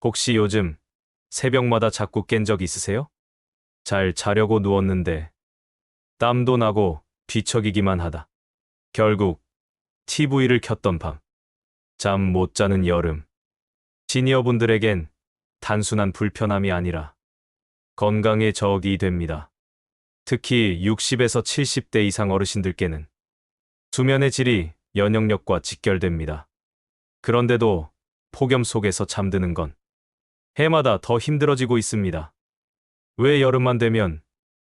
혹시 요즘 새벽마다 자꾸 깬 적 있으세요? 잘 자려고 누웠는데 땀도 나고 뒤척이기만 하다. 결국 TV를 켰던 밤, 잠 못 자는 여름. 시니어분들에겐 단순한 불편함이 아니라 건강의 적이 됩니다. 특히 60에서 70대 이상 어르신들께는 수면의 질이 면역력과 직결됩니다. 그런데도 폭염 속에서 잠드는 건 해마다 더 힘들어지고 있습니다. 왜 여름만 되면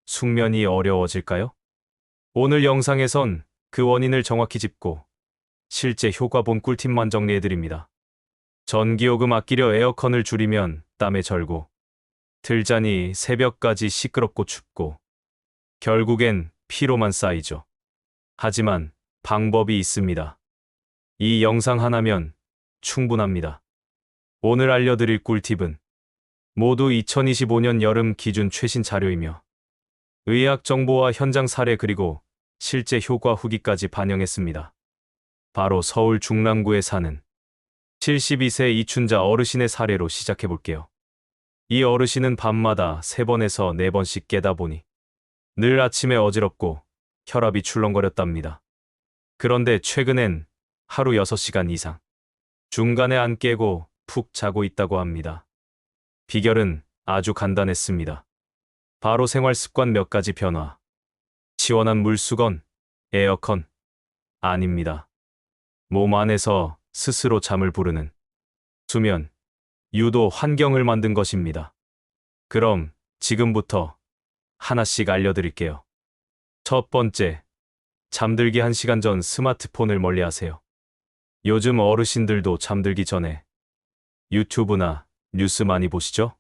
숙면이 어려워질까요? 오늘 영상에선 그 원인을 정확히 짚고 실제 효과 본 꿀팁만 정리해드립니다. 전기요금 아끼려 에어컨을 줄이면 땀에 절고, 들자니 새벽까지 시끄럽고 춥고, 결국엔 피로만 쌓이죠. 하지만 방법이 있습니다. 이 영상 하나면 충분합니다. 오늘 알려드릴 꿀팁은 모두 2025년 여름 기준 최신 자료이며 의학 정보와 현장 사례 그리고 실제 효과 후기까지 반영했습니다. 바로 서울 중랑구에 사는 72세 이춘자 어르신의 사례로 시작해볼게요. 이 어르신은 밤마다 3번에서 4번씩 깨다 보니 늘 아침에 어지럽고 혈압이 출렁거렸답니다. 그런데 최근엔 하루 6시간 이상 중간에 안 깨고 푹 자고 있다고 합니다. 비결은 아주 간단했습니다. 바로 생활 습관 몇 가지 변화. 시원한 물수건, 에어컨. 아닙니다. 몸 안에서 스스로 잠을 부르는 수면, 유도 환경을 만든 것입니다. 그럼 지금부터 하나씩 알려드릴게요. 첫 번째, 잠들기 1시간 전 스마트폰을 멀리하세요. 요즘 어르신들도 잠들기 전에 유튜브나 뉴스 많이 보시죠?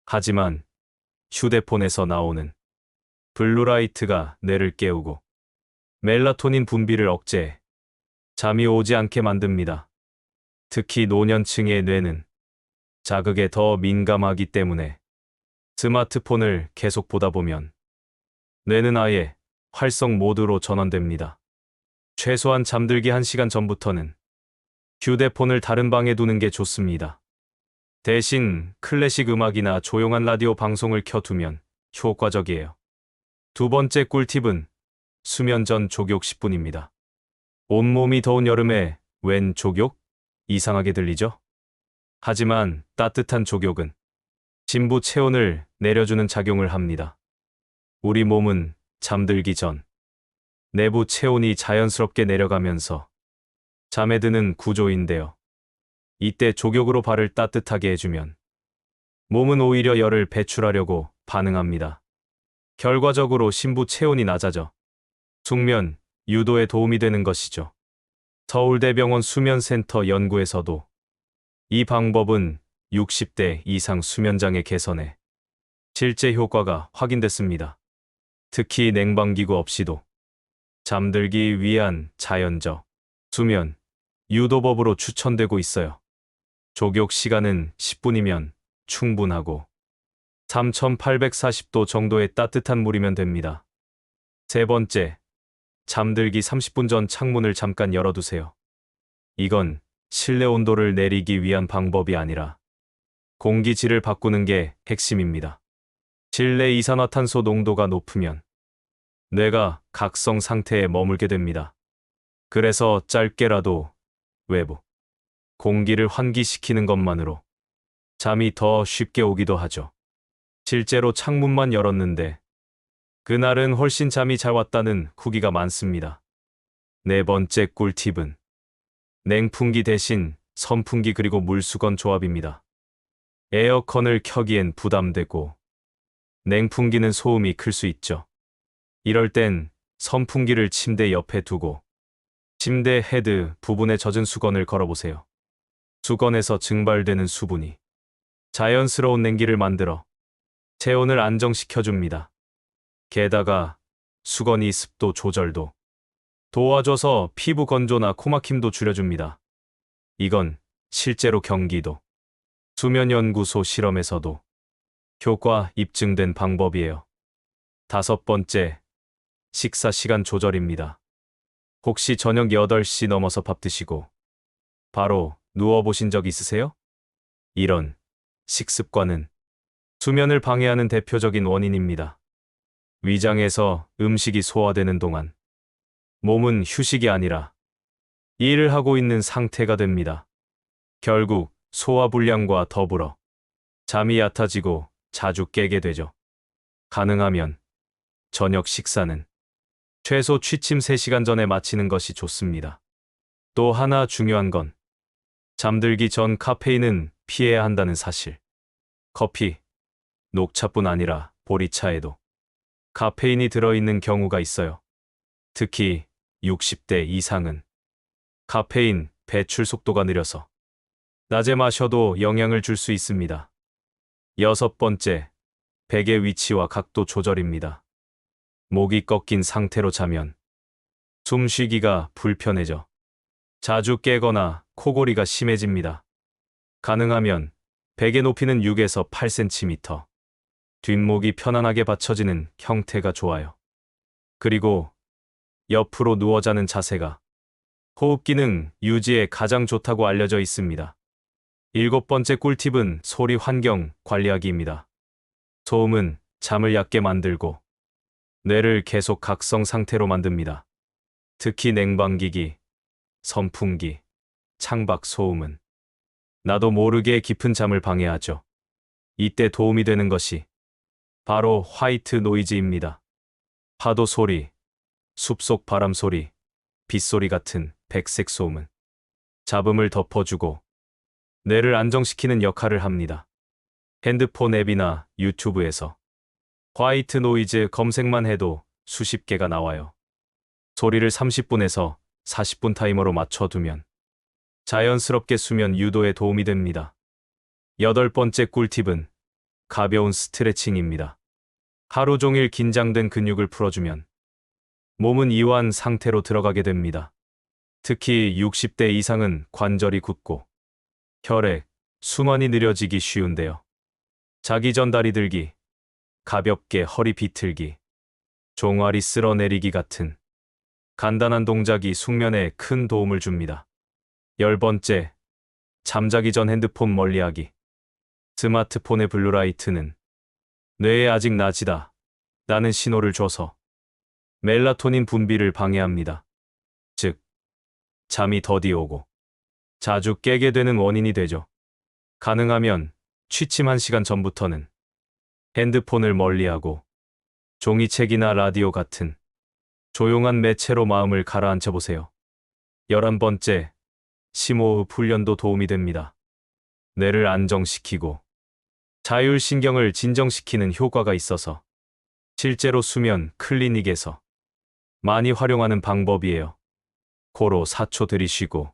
하지만 휴대폰에서 나오는 블루라이트가 뇌를 깨우고 멜라토닌 분비를 억제해 잠이 오지 않게 만듭니다. 특히 노년층의 뇌는 자극에 더 민감하기 때문에 스마트폰을 계속 보다 보면 뇌는 아예 활성 모드로 전환됩니다. 최소한 잠들기 1시간 전부터는 휴대폰을 다른 방에 두는 게 좋습니다. 대신 클래식 음악이나 조용한 라디오 방송을 켜두면 효과적이에요. 두 번째 꿀팁은 수면 전 족욕 10분입니다. 온몸이 더운 여름에 웬 족욕? 이상하게 들리죠? 하지만 따뜻한 족욕은 심부 체온을 내려주는 작용을 합니다. 우리 몸은 잠들기 전 내부 체온이 자연스럽게 내려가면서 잠에 드는 구조인데요. 이때 족욕으로 발을 따뜻하게 해주면 몸은 오히려 열을 배출하려고 반응합니다. 결과적으로 심부 체온이 낮아져 숙면, 유도에 도움이 되는 것이죠. 서울대병원 수면센터 연구에서도 이 방법은 60대 이상 수면장애 개선에 실제 효과가 확인됐습니다. 특히 냉방기구 없이도 잠들기 위한 자연적 수면, 유도법으로 추천되고 있어요. 족욕 시간은 10분이면 충분하고 3840도 정도의 따뜻한 물이면 됩니다. 세 번째, 잠들기 30분 전 창문을 잠깐 열어두세요. 이건 실내 온도를 내리기 위한 방법이 아니라 공기질을 바꾸는 게 핵심입니다. 실내 이산화탄소 농도가 높으면 뇌가 각성 상태에 머물게 됩니다. 그래서 짧게라도 외부 공기를 환기시키는 것만으로 잠이 더 쉽게 오기도 하죠. 실제로 창문만 열었는데 그날은 훨씬 잠이 잘 왔다는 후기가 많습니다. 네 번째 꿀팁은 냉풍기 대신 선풍기 그리고 물수건 조합입니다. 에어컨을 켜기엔 부담되고 냉풍기는 소음이 클 수 있죠. 이럴 땐 선풍기를 침대 옆에 두고 침대 헤드 부분에 젖은 수건을 걸어보세요. 수건에서 증발되는 수분이 자연스러운 냉기를 만들어 체온을 안정시켜줍니다. 게다가 수건이 습도 조절도 도와줘서 피부 건조나 코막힘도 줄여줍니다. 이건 실제로 경기도 수면연구소 실험에서도 효과 입증된 방법이에요. 다섯 번째, 식사 시간 조절입니다. 혹시 저녁 8시 넘어서 밥 드시고 바로 누워보신 적 있으세요? 이런 식습관은 수면을 방해하는 대표적인 원인입니다. 위장에서 음식이 소화되는 동안 몸은 휴식이 아니라 일을 하고 있는 상태가 됩니다. 결국 소화불량과 더불어 잠이 얕아지고 자주 깨게 되죠. 가능하면 저녁 식사는 최소 취침 3시간 전에 마치는 것이 좋습니다. 또 하나 중요한 건 잠들기 전 카페인은 피해야 한다는 사실. 커피, 녹차뿐 아니라 보리차에도 카페인이 들어있는 경우가 있어요. 특히 60대 이상은 카페인 배출 속도가 느려서 낮에 마셔도 영향을 줄 수 있습니다. 6번째, 베개 위치와 각도 조절입니다. 목이 꺾인 상태로 자면 숨쉬기가 불편해져 자주 깨거나 코골이가 심해집니다. 가능하면 베개 높이는 6에서 8cm, 뒷목이 편안하게 받쳐지는 형태가 좋아요. 그리고 옆으로 누워 자는 자세가 호흡 기능 유지에 가장 좋다고 알려져 있습니다. 7번째 꿀팁은 소리 환경 관리하기입니다. 소음은 잠을 얕게 만들고 뇌를 계속 각성 상태로 만듭니다. 특히 냉방기기, 선풍기, 창밖 소음은 나도 모르게 깊은 잠을 방해하죠. 이때 도움이 되는 것이 바로 화이트 노이즈입니다. 파도 소리, 숲속 바람 소리, 빗소리 같은 백색 소음은 잡음을 덮어주고 뇌를 안정시키는 역할을 합니다. 핸드폰 앱이나 유튜브에서 화이트 노이즈 검색만 해도 수십 개가 나와요. 소리를 30분에서 40분 타이머로 맞춰두면 자연스럽게 수면 유도에 도움이 됩니다. 8번째 꿀팁은 가벼운 스트레칭입니다. 하루 종일 긴장된 근육을 풀어주면 몸은 이완 상태로 들어가게 됩니다. 특히 60대 이상은 관절이 굳고 혈액, 순환이 느려지기 쉬운데요. 자기 전 다리 들기, 가볍게 허리 비틀기, 종아리 쓸어내리기 같은 간단한 동작이 숙면에 큰 도움을 줍니다. 10번째, 잠자기 전 핸드폰 멀리하기. 스마트폰의 블루라이트는 뇌에 아직 낮이다 라는 신호를 줘서 멜라토닌 분비를 방해합니다. 즉, 잠이 더디 오고 자주 깨게 되는 원인이 되죠. 가능하면 취침 1시간 전부터는 핸드폰을 멀리하고 종이책이나 라디오 같은 조용한 매체로 마음을 가라앉혀 보세요. 11번째, 심호흡 훈련도 도움이 됩니다. 뇌를 안정시키고 자율신경을 진정시키는 효과가 있어서 실제로 수면 클리닉에서 많이 활용하는 방법이에요. 코로 4초 들이쉬고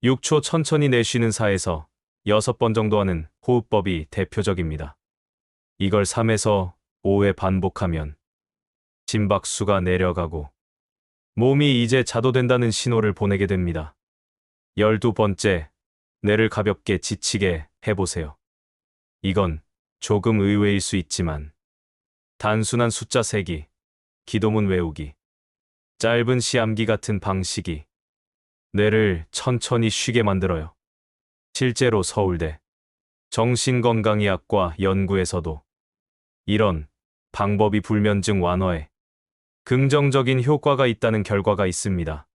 6초 천천히 내쉬는 4에서 6번 정도 하는 호흡법이 대표적입니다. 이걸 3에서 5회 반복하면 심박수가 내려가고 몸이 이제 자도 된다는 신호를 보내게 됩니다. 12번째, 뇌를 가볍게 지치게 해보세요. 이건 조금 의외일 수 있지만 단순한 숫자 세기, 기도문 외우기, 짧은 시암기 같은 방식이 뇌를 천천히 쉬게 만들어요. 실제로 서울대 정신건강의학과 연구에서도 이런 방법이 불면증 완화에 긍정적인 효과가 있다는 결과가 있습니다.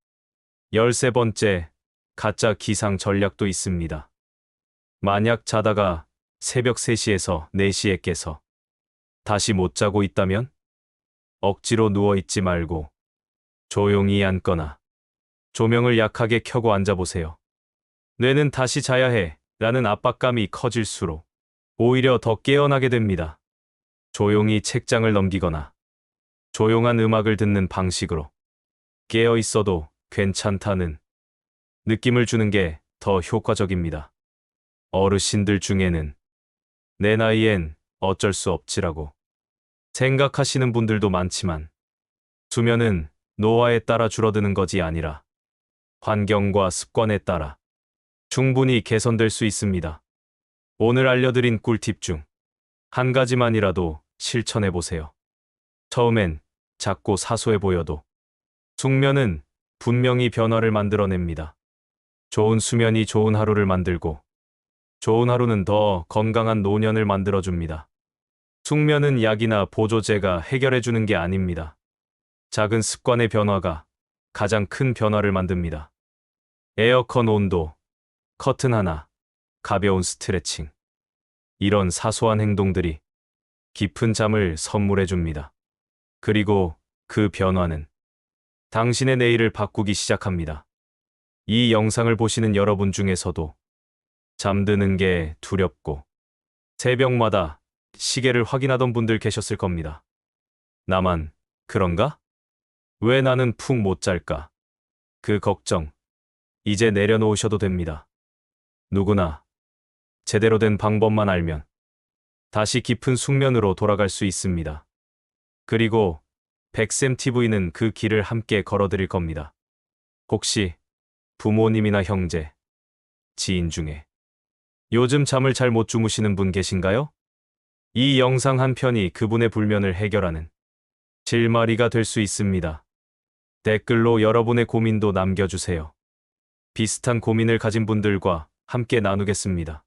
13번째, 가짜 기상 전략도 있습니다. 만약 자다가 새벽 3시에서 4시에 깨서 다시 못 자고 있다면 억지로 누워있지 말고 조용히 앉거나 조명을 약하게 켜고 앉아보세요. 뇌는 다시 자야 해 라는 압박감이 커질수록 오히려 더 깨어나게 됩니다. 조용히 책장을 넘기거나 조용한 음악을 듣는 방식으로 깨어 있어도 괜찮다는 느낌을 주는 게 더 효과적입니다. 어르신들 중에는 내 나이엔 어쩔 수 없지라고 생각하시는 분들도 많지만 수면은 노화에 따라 줄어드는 것이 아니라 환경과 습관에 따라 충분히 개선될 수 있습니다. 오늘 알려드린 꿀팁 중 한 가지만이라도 실천해 보세요. 처음엔 작고 사소해 보여도 숙면은 분명히 변화를 만들어냅니다. 좋은 수면이 좋은 하루를 만들고 좋은 하루는 더 건강한 노년을 만들어줍니다. 숙면은 약이나 보조제가 해결해주는 게 아닙니다. 작은 습관의 변화가 가장 큰 변화를 만듭니다. 에어컨 온도, 커튼 하나, 가벼운 스트레칭. 이런 사소한 행동들이 깊은 잠을 선물해줍니다. 그리고 그 변화는 당신의 내일을 바꾸기 시작합니다. 이 영상을 보시는 여러분 중에서도 잠드는 게 두렵고 새벽마다 시계를 확인하던 분들 계셨을 겁니다. 나만 그런가? 왜 나는 푹 못 잘까? 그 걱정, 이제 내려놓으셔도 됩니다. 누구나 제대로 된 방법만 알면 다시 깊은 숙면으로 돌아갈 수 있습니다. 그리고 백쌤TV는 그 길을 함께 걸어드릴 겁니다. 혹시 부모님이나 형제, 지인 중에 요즘 잠을 잘 못 주무시는 분 계신가요? 이 영상 한 편이 그분의 불면을 해결하는 실마리가 될 수 있습니다. 댓글로 여러분의 고민도 남겨주세요. 비슷한 고민을 가진 분들과 함께 나누겠습니다.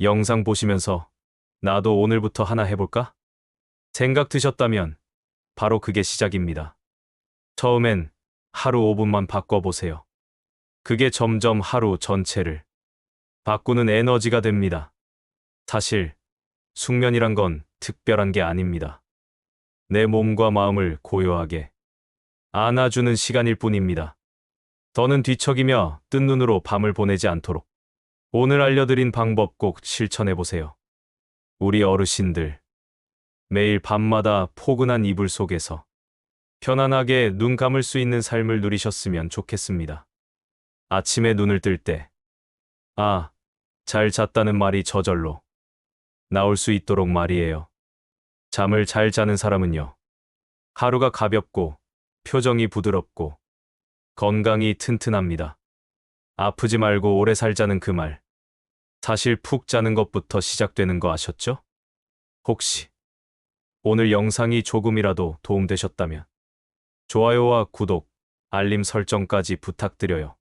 영상 보시면서 나도 오늘부터 하나 해볼까? 생각 드셨다면 바로 그게 시작입니다. 처음엔 하루 5분만 바꿔보세요. 그게 점점 하루 전체를 바꾸는 에너지가 됩니다. 사실 숙면이란 건 특별한 게 아닙니다. 내 몸과 마음을 고요하게 안아주는 시간일 뿐입니다. 더는 뒤척이며 뜬 눈으로 밤을 보내지 않도록 오늘 알려드린 방법 꼭 실천해보세요. 우리 어르신들, 매일 밤마다 포근한 이불 속에서 편안하게 눈 감을 수 있는 삶을 누리셨으면 좋겠습니다. 아침에 눈을 뜰 때, 아, 잘 잤다는 말이 저절로 나올 수 있도록 말이에요. 잠을 잘 자는 사람은요, 하루가 가볍고 표정이 부드럽고 건강이 튼튼합니다. 아프지 말고 오래 살자는 그 말, 사실 푹 자는 것부터 시작되는 거 아셨죠? 혹시 오늘 영상이 조금이라도 도움되셨다면 좋아요와 구독, 알림 설정까지 부탁드려요.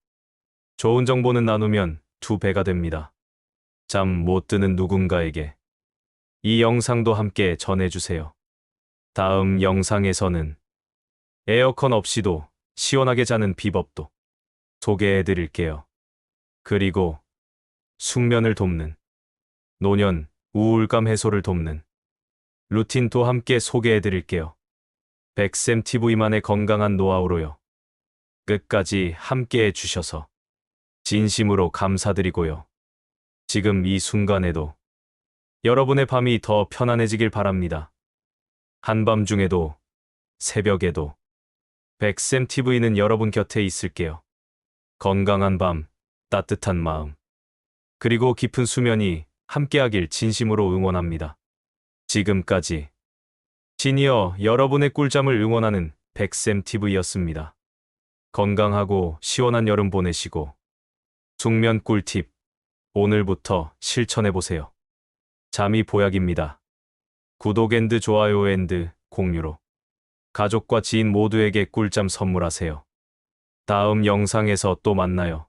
좋은 정보는 나누면 2배가 됩니다. 잠 못 드는 누군가에게 이 영상도 함께 전해주세요. 다음 영상에서는 에어컨 없이도 시원하게 자는 비법도 소개해드릴게요. 그리고 숙면을 돕는, 노년, 우울감 해소를 돕는 루틴도 함께 소개해드릴게요. 백쌤TV만의 건강한 노하우로요. 끝까지 함께 해주셔서 진심으로 감사드리고요. 지금 이 순간에도 여러분의 밤이 더 편안해지길 바랍니다. 한밤중에도 새벽에도 백쌤TV는 여러분 곁에 있을게요. 건강한 밤, 따뜻한 마음, 그리고 깊은 수면이 함께하길 진심으로 응원합니다. 지금까지 시니어 여러분의 꿀잠을 응원하는 백쌤TV였습니다. 건강하고 시원한 여름 보내시고 숙면 꿀팁 오늘부터 실천해보세요. 잠이 보약입니다. 구독 앤드 좋아요 앤드 공유로 가족과 지인 모두에게 꿀잠 선물하세요. 다음 영상에서 또 만나요.